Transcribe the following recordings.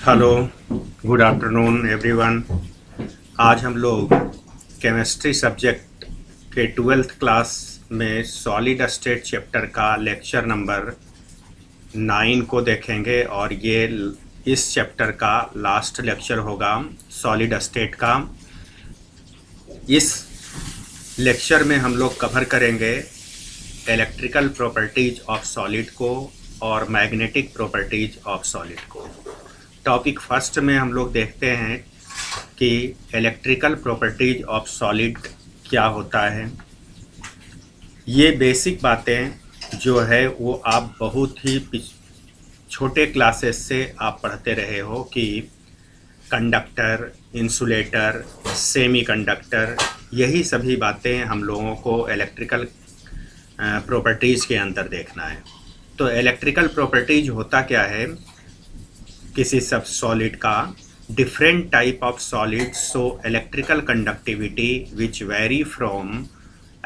Hello, good afternoon everyone. आज हम लोग केमिस्ट्री सब्जेक्ट के 12th क्लास में सॉलिड स्टेट चैप्टर का लेक्चर नंबर 9 को देखेंगे और ये इस चैप्टर का लास्ट लेक्चर होगा सॉलिड स्टेट का। इस लेक्चर में हम लोग कवर करेंगे इलेक्ट्रिकल प्रॉपर्टीज ऑफ सॉलिड को और मैग्नेटिक प्रॉपर्टीज ऑफ सॉलिड को। टॉपिक फर्स्ट में हम लोग देखते हैं कि इलेक्ट्रिकल प्रॉपर्टीज ऑफ सॉलिड क्या होता है। ये बेसिक बातें जो है वो आप बहुत ही छोटे क्लासेस से आप पढ़ते रहे हो कि कंडक्टर, इंसुलेटर, सेमी कंडक्टर, यही सभी बातें हम लोगों को इलेक्ट्रिकल प्रॉपर्टीज़ के अंदर देखना है। तो इलेक्ट्रिकल प्रॉपर्टीज होता क्या है, किसी सब सॉलिड का different type of solid so electrical conductivity which vary from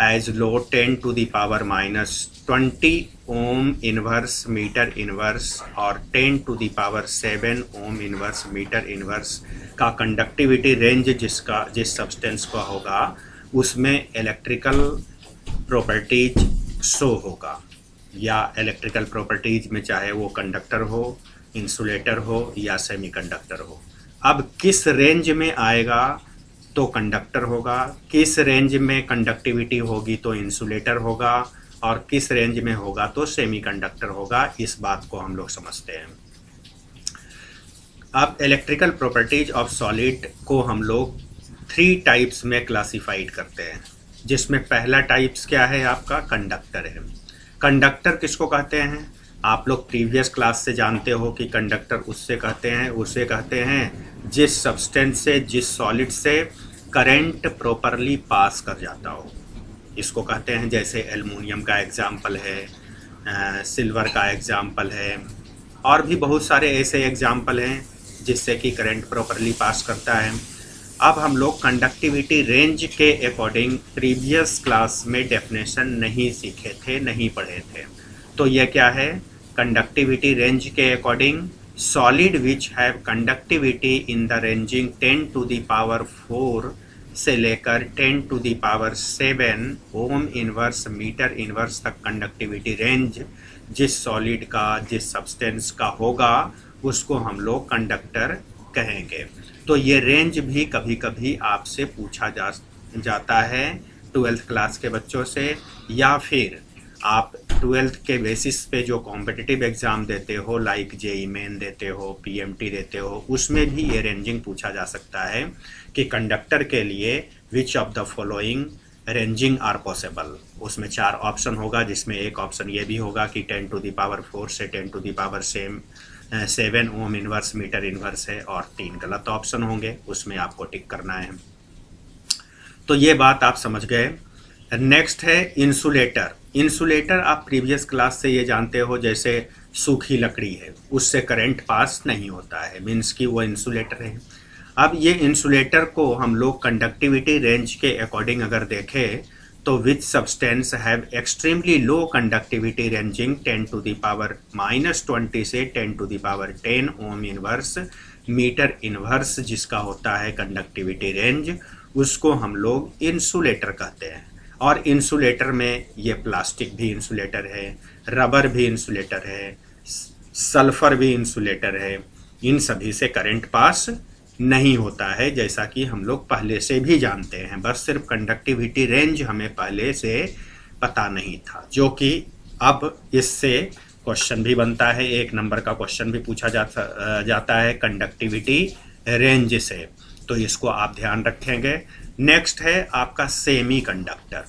as low 10 to the power minus 20 ohm inverse metre inverse और 10 to the power 7 ohm inverse metre inverse का कंडक्टिविटी रेंज जिस substance का होगा उसमें electrical properties show होगा। या electrical properties में चाहे वो कंडक्टर हो, इंसुलेटर हो या सेमीकंडक्टर हो। अब किस रेंज में आएगा तो कंडक्टर होगा, किस रेंज में कंडक्टिविटी होगी तो इंसुलेटर होगा और किस रेंज में होगा तो सेमीकंडक्टर होगा। इस बात को हम लोग समझते हैं। अब इलेक्ट्रिकल प्रॉपर्टीज ऑफ सॉलिड को हम लोग 3 टाइप्स में क्लासिफाइड करते हैं, जिसमें पहला टाइप्स क्या है आपका कंडक्टर है। कंडक्टर किसको कहते हैं? आप लोग प्रीवियस क्लास से जानते हो कि कंडक्टर उसे कहते हैं जिस सब्सटेंस से, जिस सॉलिड से करंट प्रॉपरली पास कर जाता हो। इसको कहते हैं, जैसे एल्युमिनियम का एग्जाम्पल है, सिल्वर का एग्जाम्पल है और भी बहुत सारे ऐसे एग्जाम्पल हैं जिससे कि करंट प्रॉपरली पास करता है। अब हम लोग कंडक्टिविटी रेंज के अकॉर्डिंग प्रीवियस क्लास में डेफिनेशन नहीं सीखे थे, नहीं पढ़े थे। तो यह क्या है? कंडक्टिविटी रेंज के according solid which have conductivity in the ranging 10 to the power 4 से लेकर 10 to the power 7 ohm inverse metre inverse तक कंडक्टिविटी रेंज जिस सॉलिड का, जिस सब्सटेंस का होगा उसको हम लोग कंडक्टर कहेंगे। तो ये रेंज भी कभी कभी आपसे पूछा जाता है 12th क्लास के बच्चों से, या फिर आप 12th के बेसिस पे जो कॉम्पिटिटिव एग्ज़ाम देते हो, लाइक जेई मेन देते हो, पीएमटी देते हो, उसमें भी ये रेंजिंग पूछा जा सकता है कि कंडक्टर के लिए which of the following ranging are possible. उसमें 4 ऑप्शन होगा, जिसमें एक ऑप्शन ये भी होगा कि 10 to the power 4 से 10 to the power 7 ohm inverse metre inverse है और 3 गलत ऑप्शन होंगे, उसमें आपको टिक करना है। तो ये बात आप समझ गए। नेक्स्ट है इंसुलेटर। इंसुलेटर आप प्रीवियस क्लास से ये जानते हो, जैसे सूखी लकड़ी है उससे करंट पास नहीं होता है, मीन्स कि वो इंसुलेटर है। अब ये इंसुलेटर को हम लोग कंडक्टिविटी रेंज के अकॉर्डिंग अगर देखें तो which substance have extremely low conductivity ranging 10 to the power -20 से 10 to the power 10 ohm inverse metre inverse जिसका होता है कंडक्टिविटी रेंज, उसको हम लोग इंसुलेटर कहते हैं। और इंसुलेटर में ये प्लास्टिक भी इंसुलेटर है, रबर भी इंसुलेटर है, सल्फर भी इंसुलेटर है। इन सभी से करंट पास नहीं होता है, जैसा कि हम लोग पहले से भी जानते हैं। बस सिर्फ कंडक्टिविटी रेंज हमें पहले से पता नहीं था, जो कि अब इससे क्वेश्चन भी बनता है, 1 नंबर का क्वेश्चन भी पूछा जाता है कंडक्टिविटी रेंज से। तो इसको आप ध्यान रखेंगे। नेक्स्ट है आपका सेमी कंडक्टर।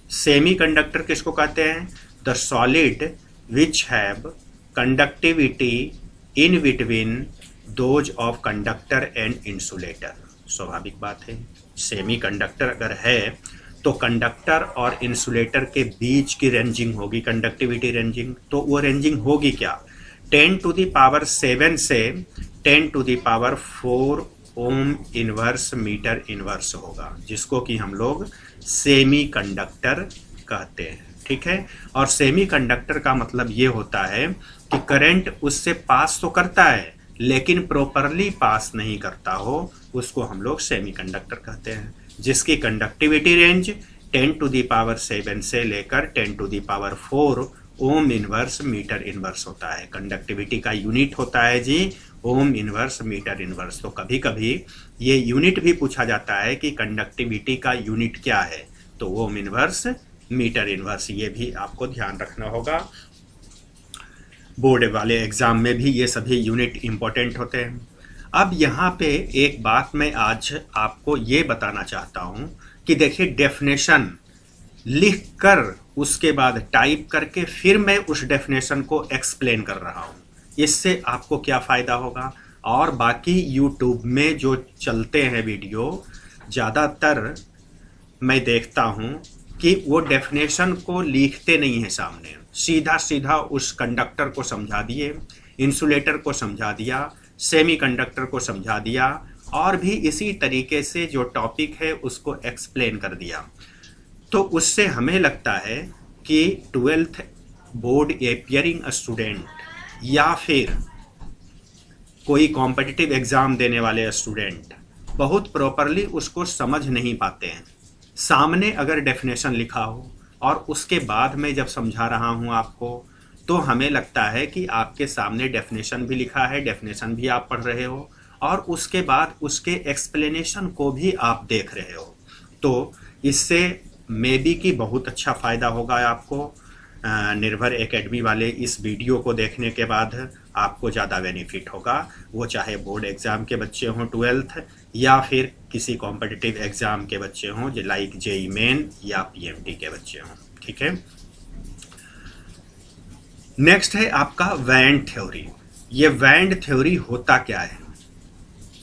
सेमी कंडक्टर किसको कहते हैं? The solid which have conductivity in between those of conductor and insulator. स्वाभाविक बात है, सेमी कंडक्टर अगर है तो कंडक्टर और इंसुलेटर के बीच की रेंजिंग होगी कंडक्टिविटी रेंजिंग। तो वो रेंजिंग होगी क्या? 10 to the power 7 से 10 to the power 4 ohm inverse metre inverse होगा, जिसको कि हम लोग सेमी कंडक्टर कहते हैं। ठीक है। और सेमी कंडक्टर का मतलब ये होता है कि करंट उससे पास तो करता है लेकिन प्रॉपरली पास नहीं करता हो, उसको हम लोग सेमीकंडक्टर कहते हैं, जिसकी कंडक्टिविटी रेंज 10⁻7 से लेकर 10⁻4 ओम इनवर्स मीटर इनवर्स होता है। कंडक्टिविटी का यूनिट होता है जी ओम इनवर्स मीटर इनवर्स। तो कभी कभी ये यूनिट भी पूछा जाता है कि कंडक्टिविटी का यूनिट क्या है, तो ओम इनवर्स मीटर इनवर्स, ये भी आपको ध्यान रखना होगा। बोर्ड वाले एग्जाम में भी ये सभी यूनिट इंपॉर्टेंट होते हैं। अब यहाँ पे एक बात मैं आज आपको ये बताना चाहता हूँ कि देखिए, डेफिनेशन लिख कर उसके बाद टाइप करके फिर मैं उस डेफिनेशन को एक्सप्लेन कर रहा हूँ। इससे आपको क्या फ़ायदा होगा? और बाकी यूट्यूब में जो चलते हैं वीडियो, ज़्यादातर मैं देखता हूँ कि वो डेफिनेशन को लिखते नहीं है सामने, सीधा सीधा उस कंडक्टर को समझा दिए, इंसुलेटर को समझा दिया, सेमीकंडक्टर को समझा दिया, और भी इसी तरीके से जो टॉपिक है उसको एक्सप्लेन कर दिया। तो उससे हमें लगता है कि 12th बोर्ड अपियरिंग स्टूडेंट या फिर कोई कॉम्पिटिटिव एग्ज़ाम देने वाले स्टूडेंट बहुत प्रॉपरली उसको समझ नहीं पाते हैं। सामने अगर डेफिनेशन लिखा हो और उसके बाद मैं जब समझा रहा हूँ आपको, तो हमें लगता है कि आपके सामने डेफिनेशन भी लिखा है, डेफिनेशन भी आप पढ़ रहे हो, और उसके बाद उसके एक्सप्लेनेशन को भी आप देख रहे हो। तो इससे मे बी कि बहुत अच्छा फ़ायदा होगा आपको। निर्भर एकेडमी वाले इस वीडियो को देखने के बाद आपको ज़्यादा बेनिफिट होगा, वो चाहे बोर्ड एग्ज़ाम के बच्चे हों 12th, या फिर किसी कॉम्पिटिटिव एग्ज़ाम के बच्चे हों जो लाइक जेई मेन या पीएमटी के बच्चे हों। ठीक है, नेक्स्ट है आपका बैंड थ्योरी। ये बैंड थ्योरी होता क्या है?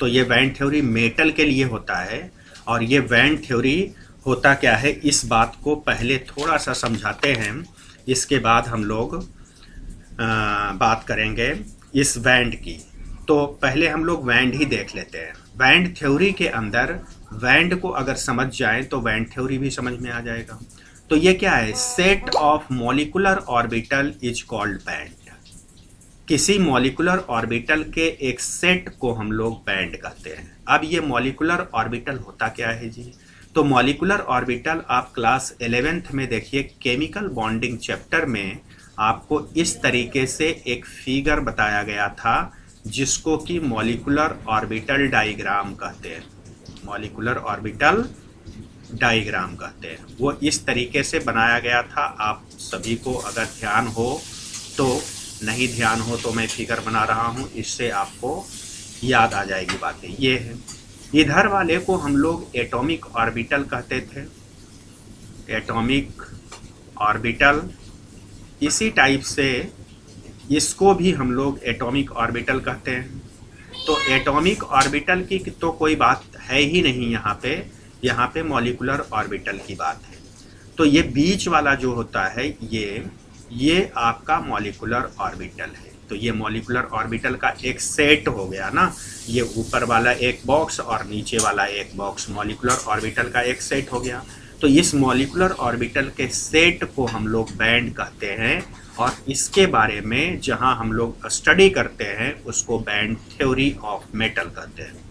तो ये बैंड थ्योरी मेटल के लिए होता है, और ये बैंड थ्योरी होता क्या है इस बात को पहले थोड़ा सा समझाते हैं, इसके बाद हम लोग बात करेंगे इस बैंड की। तो पहले हम लोग बैंड ही देख लेते हैं। बैंड थ्योरी के अंदर बैंड को अगर समझ जाए तो बैंड थ्योरी भी समझ में आ जाएगा। तो ये क्या है? Set of molecular orbital is called band. किसी मॉलिक्यूलर ऑर्बिटल के एक सेट को हम लोग बैंड कहते हैं। अब ये मॉलिक्यूलर ऑर्बिटल होता क्या है जी? तो मॉलिक्यूलर ऑर्बिटल आप क्लास 11th में देखिए, केमिकल बॉन्डिंग चैप्टर में आपको इस तरीके से एक फिगर बताया गया था, जिसको कि मॉलिक्यूलर ऑर्बिटल डायग्राम कहते हैं। मॉलिक्यूलर ऑर्बिटल डायग्राम कहते हैं। वो इस तरीके से बनाया गया था। आप सभी को अगर ध्यान हो तो, नहीं ध्यान हो तो मैं फिगर बना रहा हूँ, इससे आपको याद आ जाएगी बातें। ये है, इधर वाले को हम लोग एटॉमिक ऑर्बिटल कहते थे, एटॉमिक ऑर्बिटल। इसी टाइप से इसको भी हम लोग एटॉमिक ऑर्बिटल कहते हैं। तो एटॉमिक ऑर्बिटल की तो कोई बात है ही नहीं यहाँ पे मॉलिक्यूलर ऑर्बिटल की बात है। तो ये बीच वाला जो होता है ये आपका मॉलिक्यूलर ऑर्बिटल है। तो ये मॉलिक्यूलर ऑर्बिटल का एक सेट हो गया ना, ये ऊपर वाला एक बॉक्स और नीचे वाला एक बॉक्स मॉलिक्यूलर ऑर्बिटल का एक सेट हो गया। तो इस मॉलिक्यूलर ऑर्बिटल के सेट को हम लोग बैंड कहते हैं, और इसके बारे में जहां हम लोग स्टडी करते हैं उसको बैंड थ्योरी ऑफ मेटल कहते हैं।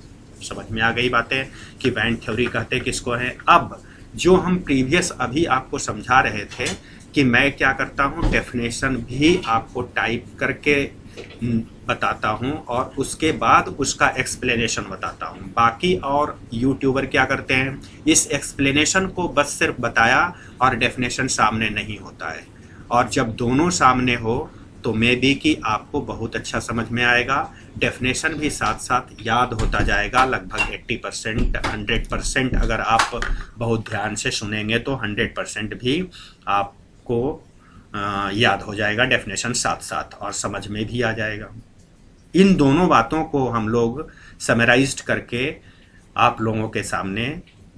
समझ में आ गई बातें कि बैंड थ्योरी कहते किसको है। अब जो हम प्रीवियस अभी आपको समझा रहे थे कि मैं क्या करता हूँ, डेफिनेशन भी आपको टाइप करके बताता हूँ और उसके बाद उसका एक्सप्लेनेशन बताता हूँ। बाकी और यूट्यूबर क्या करते हैं, इस एक्सप्लेनेशन को बस सिर्फ बताया और डेफिनेशन सामने नहीं होता है। और जब दोनों सामने हो तो मे बी कि आपको बहुत अच्छा समझ में आएगा, डेफिनेशन भी साथ साथ याद होता जाएगा। लगभग 80% 100% अगर आप बहुत ध्यान से सुनेंगे तो 100% भी आपको याद हो जाएगा डेफिनेशन साथ साथ, और समझ में भी आ जाएगा। इन दोनों बातों को हम लोग समराइज्ड करके आप लोगों के सामने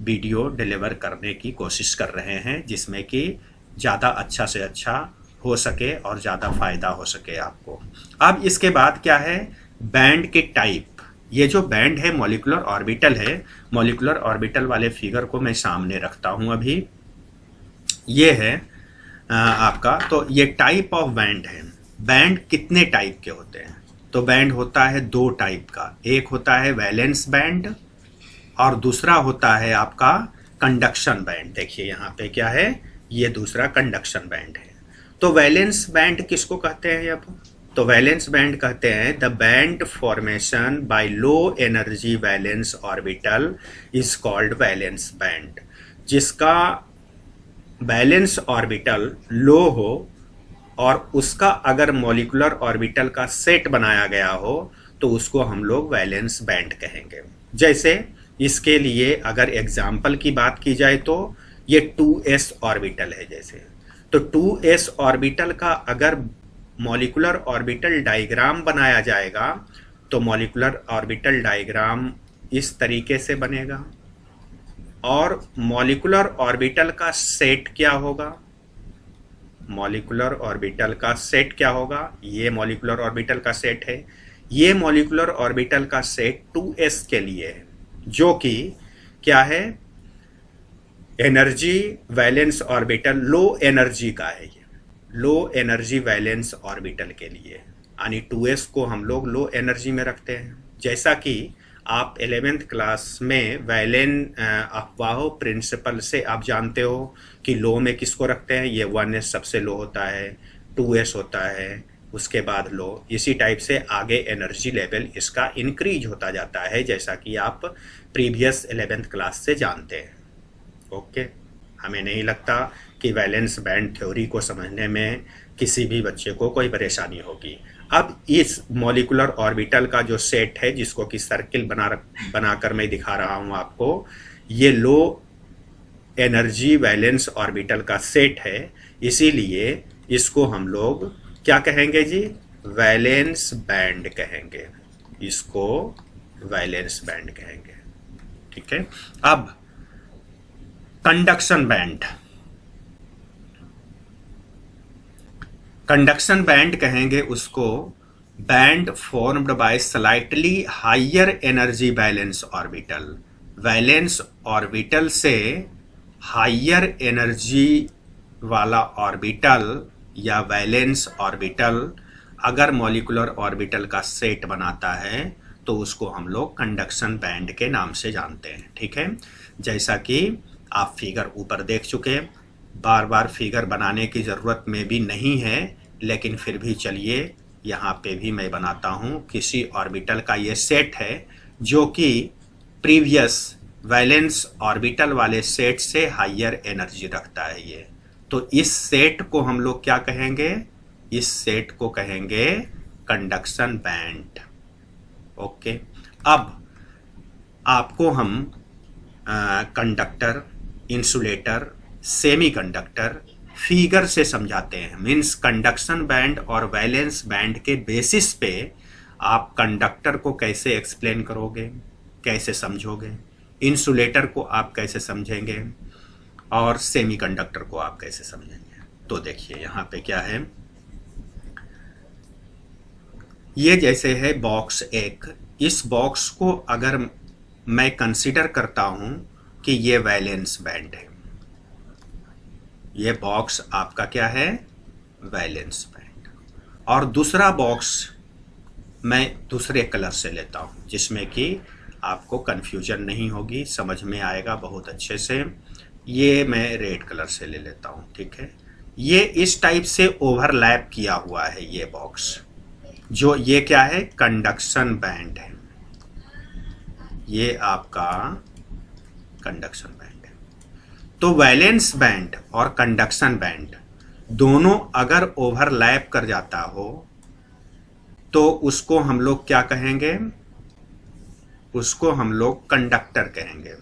वीडियो डिलीवर करने की कोशिश कर रहे हैं, जिसमें कि ज़्यादा अच्छा से अच्छा हो सके और ज़्यादा फ़ायदा हो सके आपको। अब इसके बाद क्या है, बैंड के टाइप। ये जो बैंड है मॉलिक्यूलर ऑर्बिटल है, मॉलिक्यूलर ऑर्बिटल वाले फिगर को मैं सामने रखता हूँ अभी। ये है आपका, तो ये टाइप ऑफ बैंड है। बैंड कितने टाइप के होते हैं? तो तो बैंड होता है दो टाइप का, एक होता है वैलेंस बैंड और दूसरा होता है आपका कंडक्शन बैंड। देखिए यहाँ पे क्या है, ये दूसरा कंडक्शन बैंड है। तो वैलेंस बैंड किसको कहते हैं अब? तो वैलेंस बैंड कहते हैं the band formation by low energy valence orbital is called valence band. जिसका वैलेंस ऑर्बिटल लो हो और उसका अगर मॉलिक्यूलर ऑर्बिटल का सेट बनाया गया हो तो उसको हम लोग वैलेंस बैंड कहेंगे। जैसे इसके लिए अगर एग्जाम्पल की बात की जाए तो ये 2s ऑर्बिटल है जैसे, तो 2s ऑर्बिटल का अगर मॉलिक्यूलर ऑर्बिटल डायग्राम बनाया जाएगा तो मॉलिक्यूलर ऑर्बिटल डायग्राम इस तरीके से बनेगा और मॉलिक्यूलर ऑर्बिटल का सेट क्या होगा? मॉलिक्यूलर ऑर्बिटल का सेट क्या होगा? ये मॉलिक्यूलर ऑर्बिटल का सेट है। ये मॉलिक्यूलर ऑर्बिटल का सेट 2s के लिए है, जो कि क्या है? Energy valence orbital low energy का है। ये लो एनर्जी वैलेंस ऑर्बिटल के लिए, यानी 2s को हम लोग लो एनर्जी में रखते हैं। जैसा कि आप 11th क्लास में वैलेन अफवाह प्रिंसिपल से आप जानते हो कि लो में किसको रखते हैं, ये 1s सबसे लो होता है, 2s होता है, उसके बाद लो। इसी टाइप से आगे एनर्जी लेवल इसका इंक्रीज होता जाता है, जैसा कि आप प्रीवियस 11th क्लास से जानते हैं। ओके, हमें नहीं लगता कि वैलेंस बैंड थ्योरी को समझने में किसी भी बच्चे को कोई परेशानी होगी। अब इस मॉलिक्यूलर ऑर्बिटल का जो सेट है, जिसको कि सर्किल बनाकर मैं दिखा रहा हूं आपको, ये लो एनर्जी वैलेंस ऑर्बिटल का सेट है। इसीलिए इसको हम लोग क्या कहेंगे जी? वैलेंस बैंड कहेंगे। इसको वैलेंस बैंड कहेंगे। ठीक है। अब कंडक्शन बैंड, कंडक्शन बैंड कहेंगे उसको band formed by slightly higher energy valence orbital. Valence orbital से हायर एनर्जी वाला ऑर्बिटल या वैलेंस ऑर्बिटल अगर मॉलिक्यूलर ऑर्बिटल का सेट बनाता है तो उसको हम लोग कंडक्शन बैंड के नाम से जानते हैं। ठीक है। जैसा कि आप फिगर ऊपर देख चुके, बार बार फिगर बनाने की ज़रूरत में भी नहीं है, लेकिन फिर भी चलिए यहाँ पे भी मैं बनाता हूँ। किसी ऑर्बिटल का ये सेट है जो कि प्रीवियस वैलेंस ऑर्बिटल वाले सेट से हायर एनर्जी रखता है ये, तो इस सेट को हम लोग क्या कहेंगे? इस सेट को कहेंगे कंडक्शन बैंड। ओके। अब आपको हम कंडक्टर, इंसुलेटर, सेमीकंडक्टर फिगर से समझाते हैं। मीन्स कंडक्शन बैंड और वैलेंस बैंड के बेसिस पे आप कंडक्टर को कैसे एक्सप्लेन करोगे, कैसे समझोगे, इंसुलेटर को आप कैसे समझेंगे और सेमीकंडक्टर को आप कैसे समझेंगे। तो देखिए यहाँ पे क्या है, ये जैसे है बॉक्स एक। इस बॉक्स को अगर मैं कंसीडर करता हूं कि ये वैलेंस बैंड है, ये बॉक्स आपका क्या है? Valence band. और दूसरा बॉक्स मैं दूसरे कलर से लेता हूं जिसमें कि आपको कंफ्यूजन नहीं होगी, समझ में आएगा बहुत अच्छे से। ये मैं रेड कलर से ले लेता हूं। ठीक है। ये इस टाइप से ओवरलैप किया हुआ है ये बॉक्स, जो ये क्या है? कंडक्शन बैंड है। ये आपका कंडक्शन बैंड है। तो वैलेंस बैंड और कंडक्शन बैंड दोनों अगर ओवरलैप कर जाता हो तो उसको हम लोग क्या कहेंगे? उसको हम लोग कंडक्टर कहेंगे।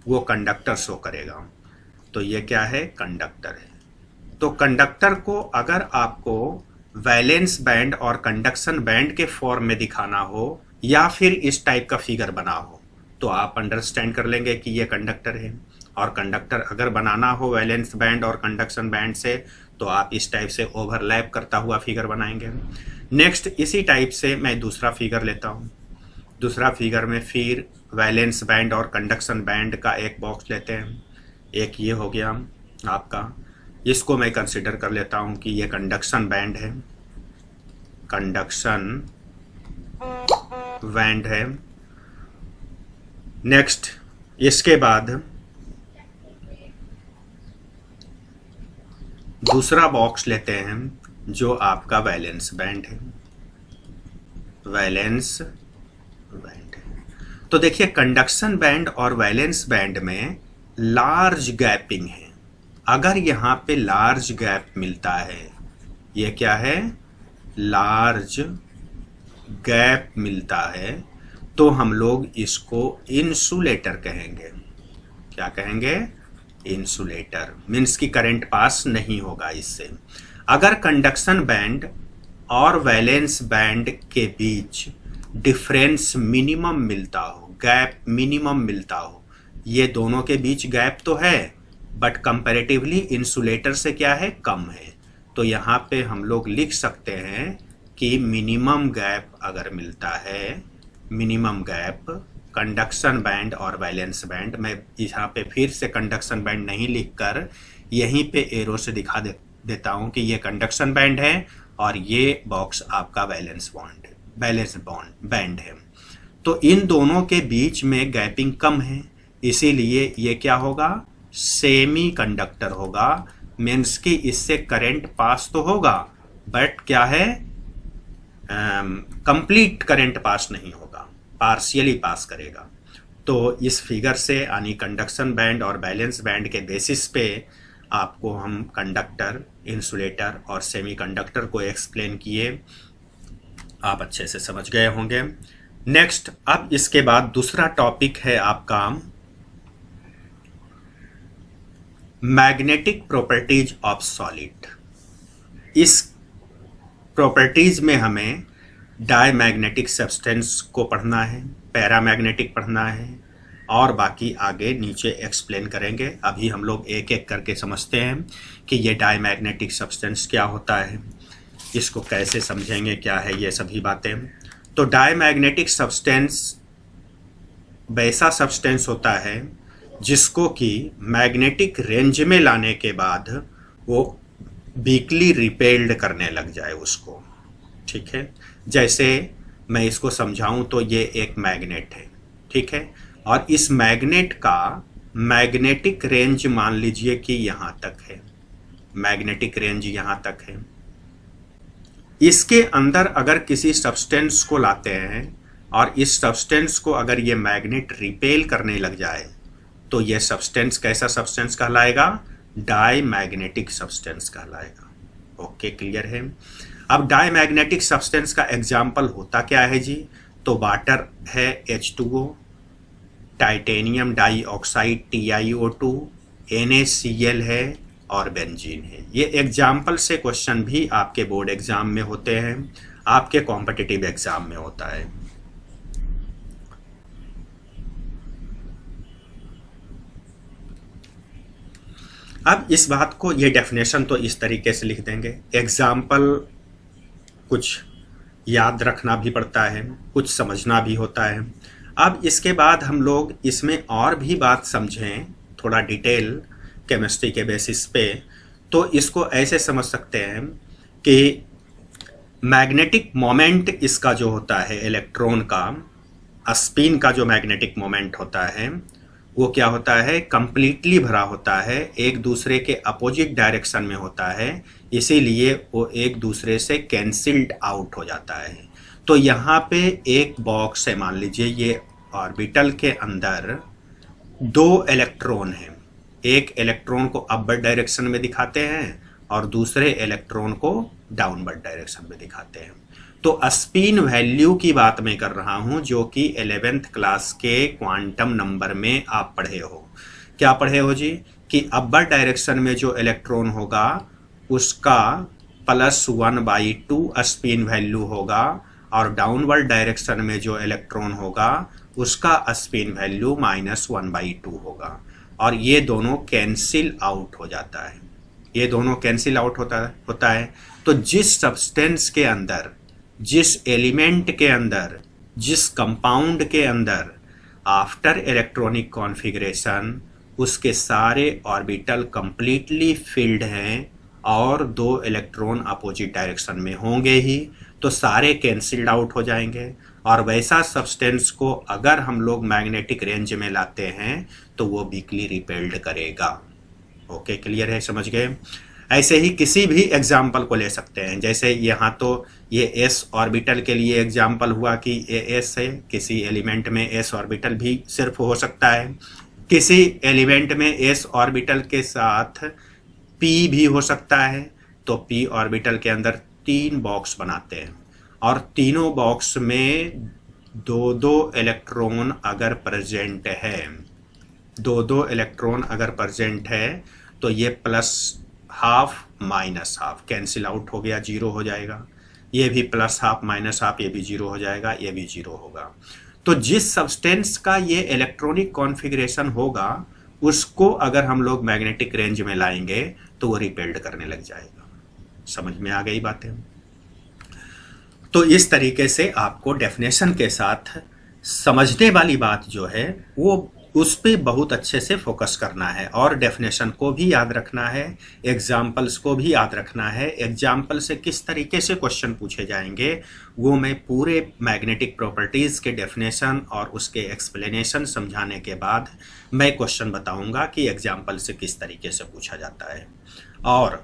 वो कंडक्टर शो करेगा। तो ये क्या है? कंडक्टर है। तो कंडक्टर को अगर आपको वैलेंस बैंड और कंडक्शन बैंड के फॉर्म में दिखाना हो या फिर इस टाइप का फिगर बना हो तो आप अंडरस्टैंड कर लेंगे कि ये कंडक्टर है। और कंडक्टर अगर बनाना हो वैलेंस बैंड और कंडक्शन बैंड से तो आप इस टाइप से ओवरलैप करता हुआ फिगर बनाएंगे। नेक्स्ट इसी टाइप से मैं दूसरा फिगर लेता हूँ। दूसरा फिगर में फिर वैलेंस बैंड और कंडक्शन बैंड का एक बॉक्स लेते हैं। एक ये हो गया आपका, इसको मैं कंसिडर कर लेता हूँ कि ये कंडक्शन बैंड है। कंडक्शन बैंड है। नेक्स्ट इसके बाद दूसरा बॉक्स लेते हैं जो आपका वैलेंस बैंड है। वैलेंस बैंड है। तो देखिए कंडक्शन बैंड और वैलेंस बैंड में लार्ज गैपिंग है। अगर यहाँ पे लार्ज गैप मिलता है, ये क्या है, लार्ज गैप मिलता है, तो हम लोग इसको इंसुलेटर कहेंगे। क्या कहेंगे, इंसुलेटर। मीन्स की करंट पास नहीं होगा इससे। अगर कंडक्शन बैंड और वैलेंस बैंड के बीच डिफरेंस मिनिमम मिलता हो, गैप मिनिमम मिलता हो, ये दोनों के बीच गैप तो है बट कंपैरेटिवली इंसुलेटर से क्या है, कम है, तो यहाँ पे हम लोग लिख सकते हैं कि मिनिमम गैप अगर मिलता है, मिनिमम गैप कंडक्शन बैंड और वैलेंस बैंड, मैं यहाँ पे फिर से कंडक्शन बैंड नहीं लिखकर यहीं पे एरो से दिखा देता हूँ कि ये कंडक्शन बैंड है और ये बॉक्स आपका वैलेंस बैंड है। तो इन दोनों के बीच में गैपिंग कम है, इसीलिए ये क्या होगा, सेमी कंडक्टर होगा। मीन्स कि इससे करंट पास तो होगा बट क्या है, कंप्लीट करंट पास नहीं होगा, पार्शियली पास करेगा। तो इस फिगर से यानी कंडक्शन बैंड और बैलेंस बैंड के बेसिस पे आपको हम कंडक्टर, इंसुलेटर और सेमी कंडक्टर को एक्सप्लेन किए, आप अच्छे से समझ गए होंगे। नेक्स्ट, अब इसके बाद दूसरा टॉपिक है आपका मैग्नेटिक प्रॉपर्टीज ऑफ सॉलिड। इस प्रॉपर्टीज में हमें डायमैग्नेटिक सब्सटेंस को पढ़ना है, पैरामैग्नेटिक पढ़ना है और बाकी आगे नीचे एक्सप्लेन करेंगे। अभी हम लोग एक एक करके समझते हैं कि ये डायमैग्नेटिक सब्सटेंस क्या होता है, इसको कैसे समझेंगे, क्या है ये सभी बातें। तो डायमैग्नेटिक सब्सटेंस वैसा सब्सटेंस होता है जिसको कि मैग्नेटिक रेंज में लाने के बाद वो वीकली रिपेल्ड करने लग जाए उसको, ठीक है। जैसे मैं इसको समझाऊं तो ये एक मैग्नेट है, ठीक है, और इस मैग्नेट का मैग्नेटिक रेंज मान लीजिए कि यहाँ तक है, मैग्नेटिक रेंज यहाँ तक है। इसके अंदर अगर किसी सब्सटेंस को लाते हैं और इस सब्सटेंस को अगर ये मैग्नेट रिपेल करने लग जाए तो ये सब्सटेंस कैसा सब्सटेंस कहलाएगा, डायमैग्नेटिक सब्सटेंस कहलाएगा। ओके, क्लियर है। अब डायमैग्नेटिक सब्सटेंस का एग्जाम्पल होता क्या है जी, तो वाटर है H2O, titanium dioxide TiO2, NaCl है और बेंजीन है। ये एग्जाम्पल से क्वेश्चन भी आपके बोर्ड एग्जाम में होते हैं, आपके कॉम्पिटिटिव एग्जाम में होता है। अब इस बात को, ये डेफिनेशन तो इस तरीके से लिख देंगे, एग्जाम्पल कुछ याद रखना भी पड़ता है, कुछ समझना भी होता है। अब इसके बाद हम लोग इसमें और भी बात समझें थोड़ा डिटेल केमिस्ट्री के बेसिस पे, तो इसको ऐसे समझ सकते हैं कि मैग्नेटिक मोमेंट इसका जो होता है, इलेक्ट्रॉन का स्पिन का जो मैग्नेटिक मोमेंट होता है वो क्या होता है, कंप्लीटली भरा होता है, एक दूसरे के अपोजिट डायरेक्शन में होता है, इसीलिए वो एक दूसरे से कैंसिल्ड आउट हो जाता है। तो यहाँ पे एक बॉक्स है, मान लीजिए ये ऑर्बिटल के अंदर दो इलेक्ट्रॉन हैं, एक इलेक्ट्रॉन को अपवर्ड डायरेक्शन में दिखाते हैं और दूसरे इलेक्ट्रॉन को डाउनवर्ड डायरेक्शन में दिखाते हैं। तो स्पिन वैल्यू की बात मैं कर रहा हूं जो कि 11th क्लास के क्वांटम नंबर में आप पढ़े हो। क्या पढ़े हो जी, कि अपवर्ड डायरेक्शन में जो इलेक्ट्रॉन होगा उसका +1/2 स्पिन वैल्यू होगा और डाउनवर्ड डायरेक्शन में जो इलेक्ट्रॉन होगा उसका स्पिन वैल्यू -1/2 होगा, और ये दोनों कैंसिल आउट हो जाता है, ये दोनों कैंसिल आउट होता है। तो जिस सब्सटेंस के अंदर, जिस एलिमेंट के अंदर, जिस कंपाउंड के अंदर आफ्टर इलेक्ट्रॉनिक कॉन्फ़िगरेशन उसके सारे ऑर्बिटल कंप्लीटली फिल्ड हैं और दो इलेक्ट्रॉन अपोजिट डायरेक्शन में होंगे ही, तो सारे कैंसिल्ड आउट हो जाएंगे। और वैसा सब्सटेंस को अगर हम लोग मैग्नेटिक रेंज में लाते हैं तो वो वीकली रिपेल्ड करेगा। ओके, क्लियर है, समझ गए। ऐसे ही किसी भी एग्जाम्पल को ले सकते हैं, जैसे यहाँ तो ये एस ऑर्बिटल के लिए एग्जाम्पल हुआ कि ए एस है, किसी एलिमेंट में एस ऑर्बिटल भी सिर्फ हो सकता है, किसी एलिमेंट में एस ऑर्बिटल के साथ पी भी हो सकता है। तो पी ऑर्बिटल के अंदर 3 बॉक्स बनाते हैं और तीनों बॉक्स में दो दो इलेक्ट्रॉन अगर प्रेजेंट है, दो इलेक्ट्रॉन अगर प्रेजेंट है तो ये plus half minus half cancel out हो गया, जीरो हो जाएगा। ये भी प्लस हाफ माइनस हाफ, ये भी जीरो हो जाएगा, ये भी जीरो होगा। तो जिस सब्सटेंस का ये इलेक्ट्रॉनिक कॉन्फ़िगरेशन होगा उसको अगर हम लोग मैग्नेटिक रेंज में लाएंगे तो वो रिपेल्ड करने लग जाएगा। समझ में आ गई बातें। तो इस तरीके से आपको डेफिनेशन के साथ समझने वाली बात जो है वो उस पे बहुत अच्छे से फोकस करना है और डेफिनेशन को भी याद रखना है, एग्जाम्पल्स को भी याद रखना है। एग्जाम्पल से किस तरीके से क्वेश्चन पूछे जाएंगे वो मैं पूरे मैग्नेटिक प्रॉपर्टीज़ के डेफिनेशन और उसके एक्सप्लेनेशन समझाने के बाद मैं क्वेश्चन बताऊंगा कि एग्जाम्पल से किस तरीके से पूछा जाता है। और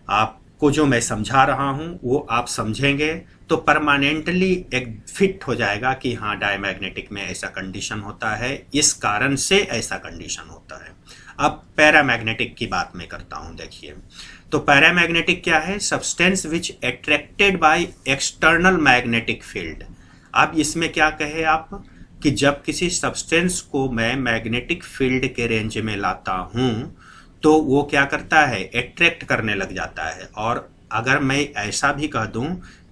आपको जो मैं समझा रहा हूं वो आप समझेंगे तो परमानेंटली एक फिट हो जाएगा कि हाँ डायमैग्नेटिक में ऐसा कंडीशन होता है, इस कारण से ऐसा कंडीशन होता है। अब पैरामैग्नेटिक की बात मैं करता हूं। देखिए, तो पैरामैग्नेटिक क्या है? Substance which attracted by external magnetic field. अब इसमें क्या कहे आप कि जब किसी सब्सटेंस को मैं मैग्नेटिक फील्ड के रेंज में लाता हूं तो वो क्या करता है? अट्रैक्ट करने लग जाता है। और अगर मैं ऐसा भी कह दूं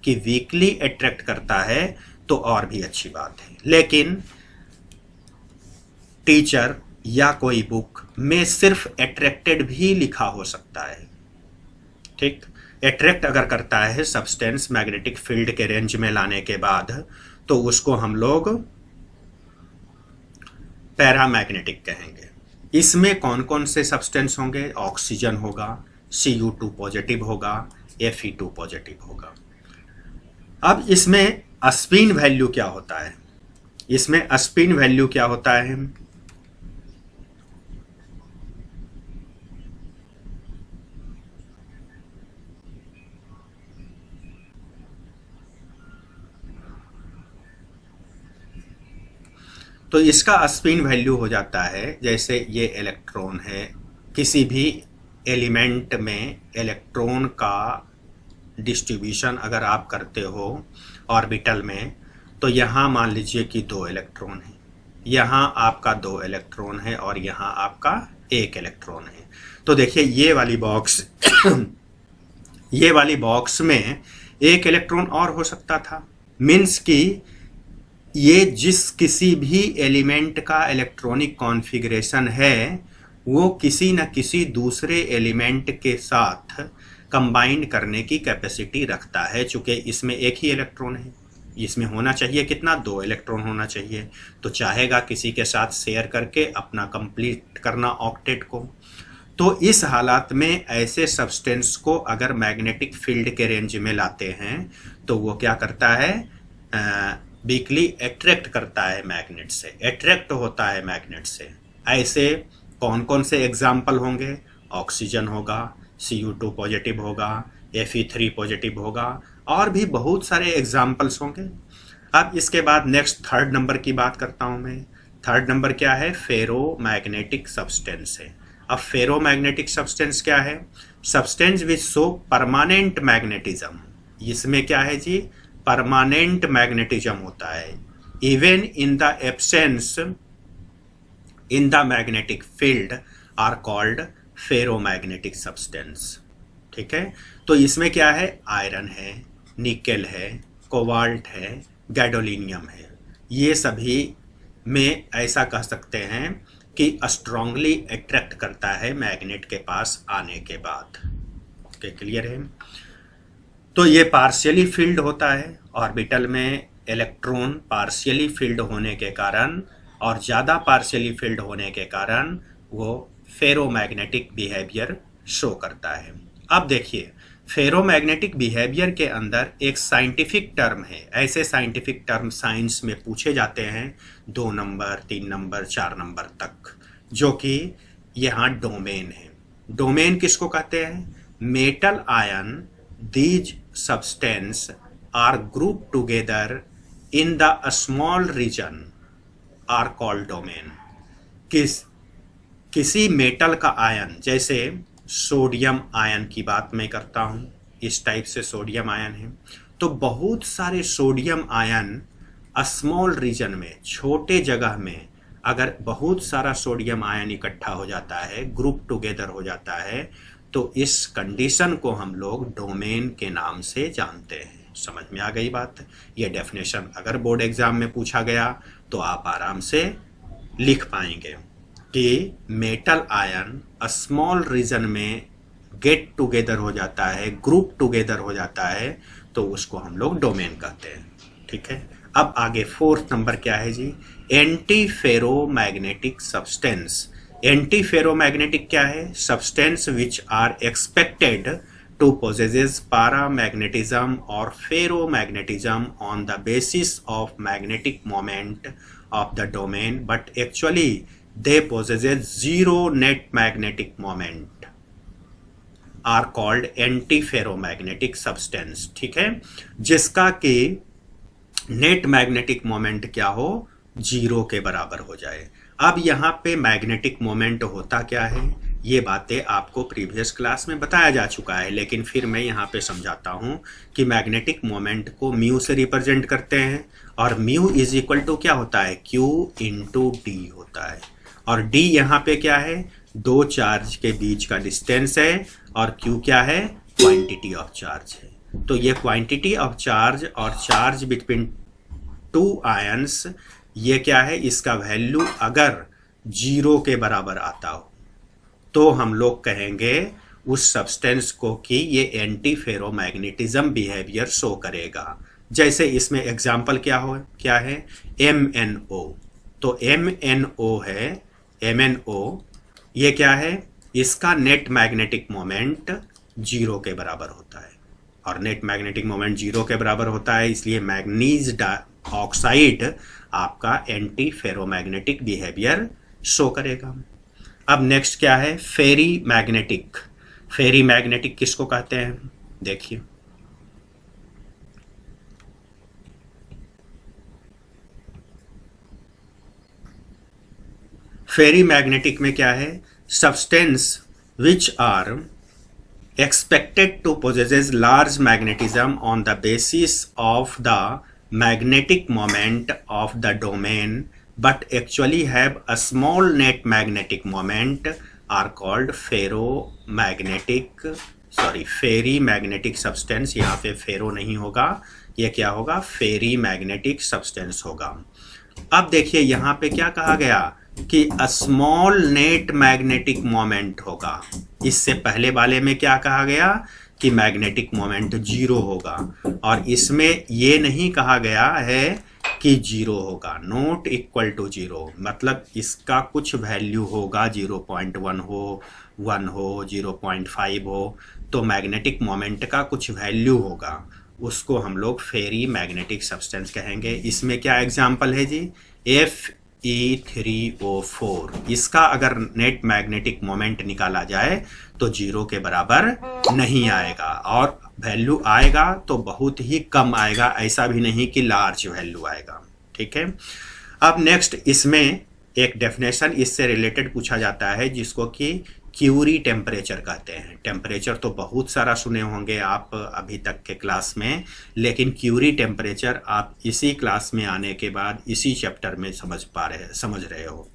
कि वीकली अट्रैक्ट करता है तो और भी अच्छी बात है। लेकिन टीचर या कोई बुक में सिर्फ अट्रैक्टेड भी लिखा हो सकता है। ठीक, अट्रैक्ट अगर करता है सब्सटेंस मैग्नेटिक फील्ड के रेंज में लाने के बाद तो उसको हम लोग पैरामैग्नेटिक कहेंगे। इसमें कौन कौन से सब्सटेंस होंगे? ऑक्सीजन होगा, Cu2 पॉजिटिव होगा, Fe2 पॉजिटिव होगा। अब इसमें स्पिन वैल्यू क्या होता है? इसमें स्पिन वैल्यू क्या होता है? तो इसका स्पिन वैल्यू हो जाता है, जैसे ये इलेक्ट्रॉन है, किसी भी एलिमेंट में इलेक्ट्रॉन का डिस्ट्रीब्यूशन अगर आप करते हो ऑर्बिटल में, तो यहाँ मान लीजिए कि 2 इलेक्ट्रॉन है, यहाँ आपका 2 इलेक्ट्रॉन है और यहाँ आपका 1 इलेक्ट्रॉन है। तो देखिए ये वाली बॉक्स ये वाली बॉक्स में 1 इलेक्ट्रॉन और हो सकता था। मीन्स कि ये जिस किसी भी एलिमेंट का इलेक्ट्रॉनिक कॉन्फ़िगरेशन है वो किसी न किसी दूसरे एलिमेंट के साथ कंबाइन करने की कैपेसिटी रखता है। चूंकि इसमें 1 ही इलेक्ट्रॉन है, इसमें होना चाहिए कितना? 2 इलेक्ट्रॉन होना चाहिए। तो चाहेगा किसी के साथ शेयर करके अपना कंप्लीट करना ऑक्टेट को। तो इस हालात में ऐसे सब्सटेंस को अगर मैग्नेटिक फील्ड के रेंज में लाते हैं तो वो क्या करता है? वीकली अट्रैक्ट करता है मैग्नेट से, अट्रैक्ट होता है मैग्नेट से। ऐसे कौन कौन से एग्जाम्पल होंगे? ऑक्सीजन होगा, Cu2 पॉजिटिव होगा, Fe3 पॉजिटिव होगा, और भी बहुत सारे एग्जाम्पल्स होंगे। अब इसके बाद नेक्स्ट 3rd नंबर की बात करता हूं मैं। 3rd नंबर क्या है? फेरोमैग्नेटिक सब्सटेंस है। अब फेरोमैग्नेटिक सब्सटेंस क्या है? Substance which show permanent magnetism. इसमें क्या है जी? परमानेंट मैग्नेटिज्म होता है। Even in the absence in the magnetic field are called ferromagnetic substance. ठीक है, तो इसमें क्या है? आयरन है, निकेल है, कोबाल्ट है, गैडोलिनियम है। ये सभी में ऐसा कह सकते हैं कि स्ट्रांगली अट्रैक्ट करता है मैग्नेट के पास आने के बाद। ओके, क्लियर है। तो ये पार्शियली फील्ड होता है ऑर्बिटल में। इलेक्ट्रॉन पार्शियली फील्ड होने के कारण और ज़्यादा पार्शियली फील्ड होने के कारण वो फेरोमैग्नेटिक बिहेवियर शो करता है। अब देखिए, फेरोमैग्नेटिक बिहेवियर के अंदर एक साइंटिफिक टर्म है, ऐसे साइंटिफिक टर्म साइंस में पूछे जाते हैं 2 नंबर 3 नंबर 4 नंबर तक, जो कि यहाँ डोमेन है। डोमेन किसको कहते हैं? Metal ion these substance are group together in the small region are called domain. किसी मेटल का आयन, जैसे सोडियम आयन की बात मैं करता हूँ, इस टाइप से सोडियम आयन है, तो बहुत सारे सोडियम आयन स्मॉल रीजन में, छोटे जगह में अगर बहुत सारा सोडियम आयन इकट्ठा हो जाता है, ग्रुप टुगेदर हो जाता है, तो इस कंडीशन को हम लोग डोमेन के नाम से जानते हैं। समझ में आ गई बात? ये डेफिनेशन अगर बोर्ड एग्जाम में पूछा गया तो आप आराम से लिख पाएंगे कि मेटल आयन स्मॉल रीजन में गेट टुगेदर हो जाता है, ग्रुप टुगेदर हो जाता है, तो उसको हम लोग डोमेन कहते हैं। ठीक है, अब आगे 4th नंबर क्या है जी? Anti ferromagnetic substance. Anti ferromagnetic क्या है? Substance which are expected to possesses paramagnetism or ferromagnetism on the basis of magnetic moment of the domain, but actually they possesses zero net magnetic moment, are called antiferromagnetic substance। ठीक है, जिसका कि net magnetic moment क्या हो? 0 के बराबर हो जाए। अब यहाँ पे मैग्नेटिक मोमेंट होता क्या है, ये बातें आपको प्रीवियस क्लास में बताया जा चुका है, लेकिन फिर मैं यहाँ पे समझाता हूँ कि मैग्नेटिक मोमेंट को म्यू से रिप्रेजेंट करते हैं, और म्यू इज इक्वल टू क्या होता है? Q इंटू डी होता है। और D यहाँ पे क्या है? 2 चार्ज के बीच का डिस्टेंस है, और Q क्या है? क्वांटिटी ऑफ चार्ज है। तो ये क्वांटिटी ऑफ चार्ज और चार्ज बिटवीन 2 आयंस, ये क्या है? इसका वैल्यू अगर 0 के बराबर आता हो तो हम लोग कहेंगे उस सब्सटेंस को कि ये एंटी फेरोमैग्नेटिज्म बिहेवियर शो करेगा। जैसे इसमें एग्जांपल क्या है? MnO। तो MnO है, MnO ये क्या है? इसका नेट मैग्नेटिक मोमेंट 0 के बराबर होता है, और नेट मैग्नेटिक मोमेंट 0 के बराबर होता है, इसलिए मैग्नीज ऑक्साइड आपका एंटी फेरोमैग्नेटिक बिहेवियर शो करेगा। अब नेक्स्ट क्या है? फेरी मैग्नेटिक। फेरी मैग्नेटिक किसको कहते हैं? देखिए, फेरी मैग्नेटिक में क्या है? Substance which are expected to possesses large magnetism on the basis of the magnetic moment of the domain, but actually have a small net magnetic moment, are called ferrimagnetic substance. यहाँ पे फेरो नहीं होगा, ये क्या होगा? फेरी magnetic substance होगा। अब देखिए यहाँ पे क्या कहा गया कि स्मॉल नेट मैग्नेटिक मोमेंट होगा। इससे पहले वाले में क्या कहा गया कि मैग्नेटिक मोमेंट 0 होगा, और इसमें ये नहीं कहा गया है कि 0 होगा, नॉट इक्वल टू 0, मतलब इसका कुछ वैल्यू होगा, 0.1 हो, 1 हो, 0.5 हो, तो मैग्नेटिक मोमेंट का कुछ वैल्यू होगा, उसको हम लोग फेरी मैग्नेटिक सब्सटेंस कहेंगे। इसमें क्या एग्जाम्पल है जी? Fe3O4। इसका अगर नेट मैग्नेटिक मोमेंट निकाला जाए तो 0 के बराबर नहीं आएगा, और वैल्यू आएगा तो बहुत ही कम आएगा, ऐसा भी नहीं कि लार्ज वैल्यू आएगा। ठीक है, अब नेक्स्ट इसमें एक डेफिनेशन इससे रिलेटेड पूछा जाता है, जिसको कि क्यूरी टेम्परेचर कहते हैं। टेम्परेचर तो बहुत सारा सुने होंगे आप अभी तक के क्लास में, लेकिन क्यूरी टेम्परेचर आप इसी क्लास में आने के बाद इसी चैप्टर में समझ रहे हो।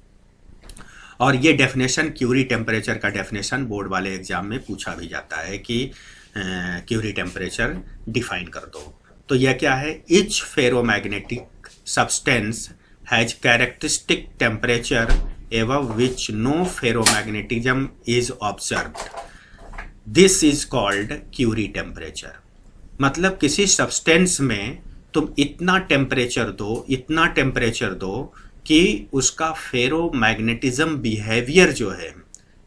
और ये डेफिनेशन, क्यूरी टेम्परेचर का डेफिनेशन बोर्ड वाले एग्जाम में पूछा भी जाता है कि क्यूरी टेम्परेचर डिफाइन कर दो। तो यह क्या है? Each ferromagnetic substance has characteristic temperature above which no ferromagnetism is observed. This is called Curie temperature। मतलब किसी सब्सटेंस में तुम इतना टेम्परेचर दो कि उसका फेरोमैग्नेटिज्म बिहेवियर जो है,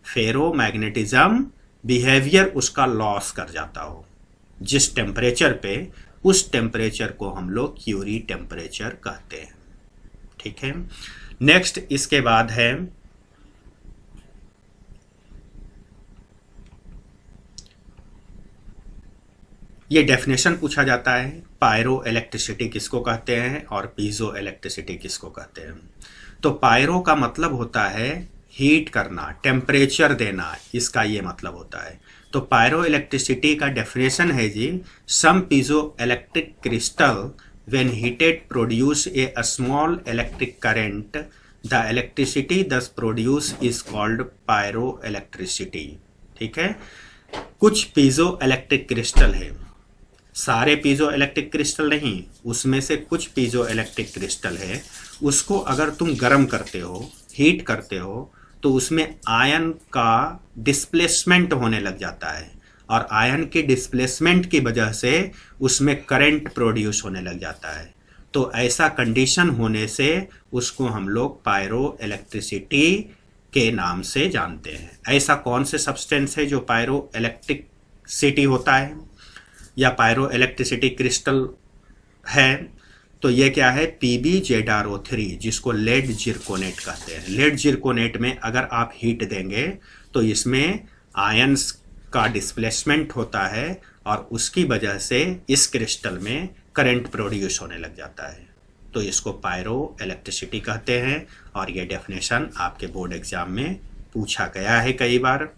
फेरोमैग्नेटिज्म बिहेवियर उसका लॉस कर जाता हो। जिस टेम्परेचर पे, उस टेम्परेचर को हम लोग क्यूरी टेम्परेचर कहते हैं। ठीक है। नेक्स्ट इसके बाद है ये डेफिनेशन पूछा जाता है, पायरो इलेक्ट्रिसिटी किसको कहते हैं और पीजो इलेक्ट्रिसिटी किसको कहते हैं। तो पायरो का मतलब होता है हीट करना, टेम्परेचर देना, इसका ये मतलब होता है। तो पायरो इलेक्ट्रिसिटी का डेफिनेशन है जी, some piezo electric crystal when heated produce a small electric current, the electricity thus produce is called pyro electricity. ठीक है। कुछ पीजो इलेक्ट्रिक क्रिस्टल है, सारे पीजो इलेक्ट्रिक क्रिस्टल नहीं, उसमें से कुछ पीजो इलेक्ट्रिक क्रिस्टल है, उसको अगर तुम गर्म करते हो, हीट करते हो, तो उसमें आयन का डिस्प्लेसमेंट होने लग जाता है, और आयन के डिस्प्लेसमेंट की वजह से उसमें करंट प्रोड्यूस होने लग जाता है। तो ऐसा कंडीशन होने से उसको हम लोग पायरो इलेक्ट्रिसिटी के नाम से जानते हैं। ऐसा कौन से सब्सटेंस है जो पायरो इलेक्ट्रिसिटी होता है या पायरो इलेक्ट्रिसिटी क्रिस्टल है? तो ये क्या है, PbZrO3, जिसको लेड जिरकोनेट कहते हैं। लेड जिरकोनेट में अगर आप हीट देंगे तो इसमें आयंस का डिस्प्लेसमेंट होता है और उसकी वजह से इस क्रिस्टल में करंट प्रोड्यूस होने लग जाता है। तो इसको पायरो इलेक्ट्रिसिटी कहते हैं, और ये डेफिनेशन आपके बोर्ड एग्जाम में पूछा गया है कई बार।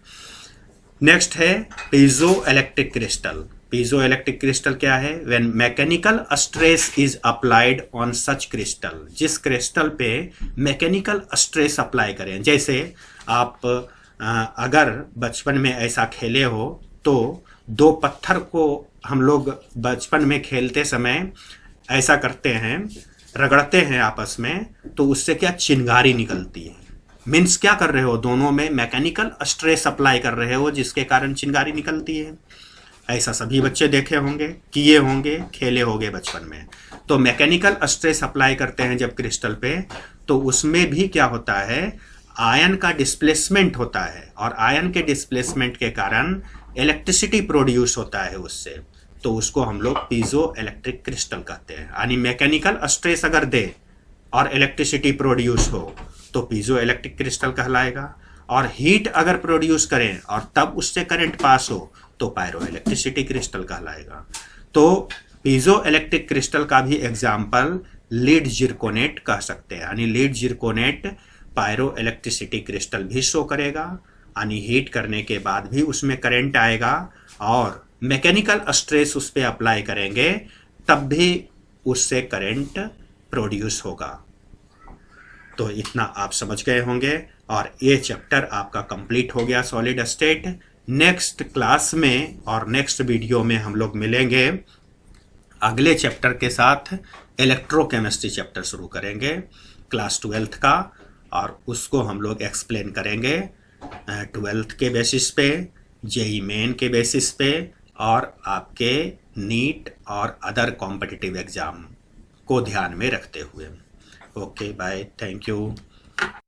नेक्स्ट है piezo electric crystal. Piezo electric crystal क्या है? When mechanical stress is applied on such crystal, जिस क्रिस्टल पे मैकेनिकल स्ट्रेस अप्लाई करें। जैसे आप अगर बचपन में ऐसा खेले हो तो दो पत्थर को हम लोग बचपन में खेलते समय ऐसा करते हैं, रगड़ते हैं आपस में, तो उससे क्या चिंगारी निकलती है। मीन्स क्या कर रहे हो, दोनों में मैकेनिकल स्ट्रेस अप्लाई कर रहे हो जिसके कारण चिंगारी निकलती है। ऐसा सभी बच्चे देखे होंगे, किए होंगे, खेले होंगे बचपन में। तो मैकेनिकल स्ट्रेस अप्लाई करते हैं जब क्रिस्टल पे, तो उसमें भी क्या होता है, आयन का डिस्प्लेसमेंट होता है, और आयन के डिस्प्लेसमेंट के कारण इलेक्ट्रिसिटी प्रोड्यूस होता है उससे। तो उसको हम लोग पीजो इलेक्ट्रिक क्रिस्टल कहते हैं। यानी मैकेनिकल स्ट्रेस अगर दे और इलेक्ट्रिसिटी प्रोड्यूस हो तो पीजो इलेक्ट्रिक क्रिस्टल कहलाएगा, और हीट अगर प्रोड्यूस करें और तब उससे करंट पास हो तो पायरो इलेक्ट्रिसिटी क्रिस्टल कहलाएगा। तो पीजो इलेक्ट्रिक क्रिस्टल का भी एग्जाम्पल लीड जिरकोनेट कह सकते हैं। यानी लीड जिरकोनेट पायरो इलेक्ट्रिसिटी क्रिस्टल भी शो करेगा, यानी हीट करने के बाद भी उसमें करंट आएगा, और मैकेनिकल स्ट्रेस उस पर अप्लाई करेंगे तब भी उससे करंट प्रोड्यूस होगा। तो इतना आप समझ गए होंगे, और ये चैप्टर आपका कंप्लीट हो गया सॉलिड स्टेट। नेक्स्ट क्लास में और नेक्स्ट वीडियो में हम लोग मिलेंगे अगले चैप्टर के साथ। इलेक्ट्रोकेमिस्ट्री चैप्टर शुरू करेंगे क्लास 12th का, और उसको हम लोग एक्सप्लेन करेंगे 12th के बेसिस पे, जेई मेन के बेसिस पे, और आपके नीट और अदर कॉम्पिटिटिव एग्जाम को ध्यान में रखते हुए। Okay bye, thank you.